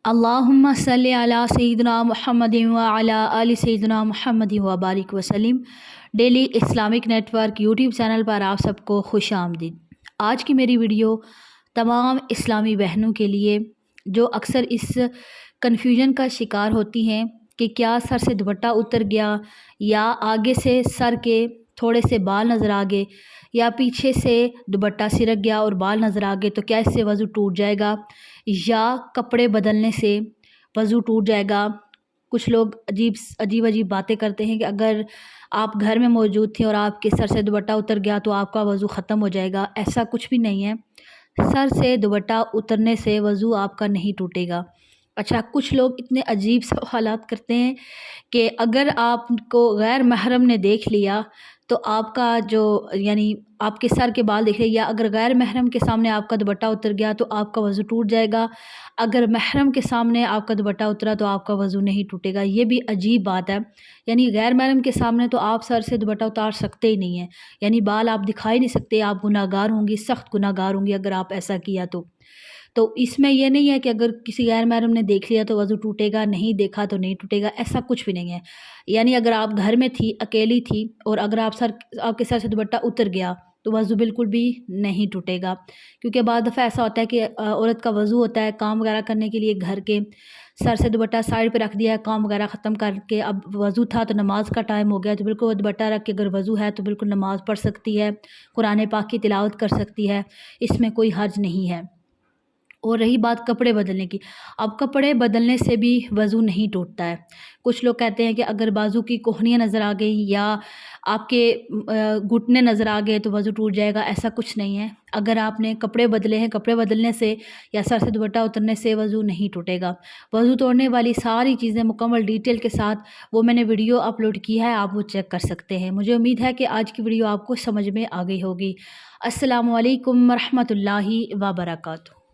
اللہم صلی علی سیدنا محمد وعلی آل سیدنا محمد وبارک وسلم۔ Daily Islamic network YouTube channel پر آپ سب کو خوش آمدید۔ آج کی میری ویڈیو تمام اسلامی بہنوں کے لیے جو اکثر اس کنفیوژن کا شکار ہوتی ہیں کہ کیا سر سے دوپٹہ اتر گیا، یا آگے سے سر کے تھوڑے سے بال نظر آ گئے، یا پیچھے سے دوپٹہ سرک گیا اور بال نظر آ گئے، تو کیا اس سے وضو ٹوٹ جائے گا، یا کپڑے بدلنے سے وضو ٹوٹ جائے گا۔ کچھ لوگ عجیب باتیں کرتے ہیں کہ اگر آپ گھر میں موجود تھے اور آپ کے سر سے دوپٹہ اتر گیا تو آپ کا وضو ختم ہو جائے گا۔ ایسا کچھ بھی نہیں ہے، سر سے دوپٹہ اترنے سے وضو آپ کا نہیں ٹوٹے گا۔ اچھا، کچھ لوگ اتنے عجیب سوالات کرتے ہیں کہ اگر آپ کو غیر محرم نے دیکھ لیا تو آپ کا یعنی آپ کے سر کے بال دیکھ لیا، یا اگر غیر محرم کے سامنے آپ کا دوپٹہ اتر گیا تو آپ کا وضو ٹوٹ جائے گا، اگر محرم کے سامنے آپ کا دوپٹہ اترا تو آپ کا وضو نہیں ٹوٹے گا۔ یہ بھی عجیب بات ہے، یعنی غیر محرم کے سامنے تو آپ سر سے دوپٹہ اتار سکتے ہی نہیں ہیں، یعنی بال آپ دکھائی نہیں سکتے، آپ گناہ گار ہوں گی، سخت گناہ گار ہوں گی اگر آپ ایسا کیا تو اس میں یہ نہیں ہے کہ اگر کسی غیر محرم نے دیکھ لیا تو وضو ٹوٹے گا، نہیں دیکھا تو نہیں ٹوٹے گا، ایسا کچھ بھی نہیں ہے۔ یعنی اگر آپ گھر میں تھی، اکیلی تھی، اور اگر آپ کے سر سے دوپٹہ اتر گیا تو وضو بالکل بھی نہیں ٹوٹے گا، کیونکہ بعض دفعہ ایسا ہوتا ہے کہ عورت کا وضو ہوتا ہے کام وغیرہ کرنے کے لیے گھر کے، سر سے دوپٹہ سائڈ پہ رکھ دیا ہے، کام وغیرہ ختم کر کے اب وضو تھا تو نماز کا ٹائم ہو گیا تو بالکل وہ دوپٹہ رکھ کے اگر وضو ہے تو بالکل نماز پڑھ سکتی ہے، قرآن پاک کی تلاوت کر سکتی ہے، اس میں کوئی حرج نہیں ہے۔ اور رہی بات کپڑے بدلنے کی، اب کپڑے بدلنے سے بھی وضو نہیں ٹوٹتا ہے۔ کچھ لوگ کہتے ہیں کہ اگر بازو کی کوہنیاں نظر آ گئی یا آپ کے گھٹنے نظر آ گئے تو وضو ٹوٹ جائے گا، ایسا کچھ نہیں ہے۔ اگر آپ نے کپڑے بدلے ہیں، کپڑے بدلنے سے یا سر سے دوپٹہ اترنے سے وضو نہیں ٹوٹے گا۔ وضو توڑنے والی ساری چیزیں مکمل ڈیٹیل کے ساتھ وہ میں نے ویڈیو اپلوڈ کی ہے، آپ وہ چیک کر سکتے ہیں۔ مجھے امید ہے کہ آج کی ویڈیو آپ کو سمجھ میں آ گئی ہوگی۔ السلام علیکم ورحمۃ اللہ وبرکاتہ۔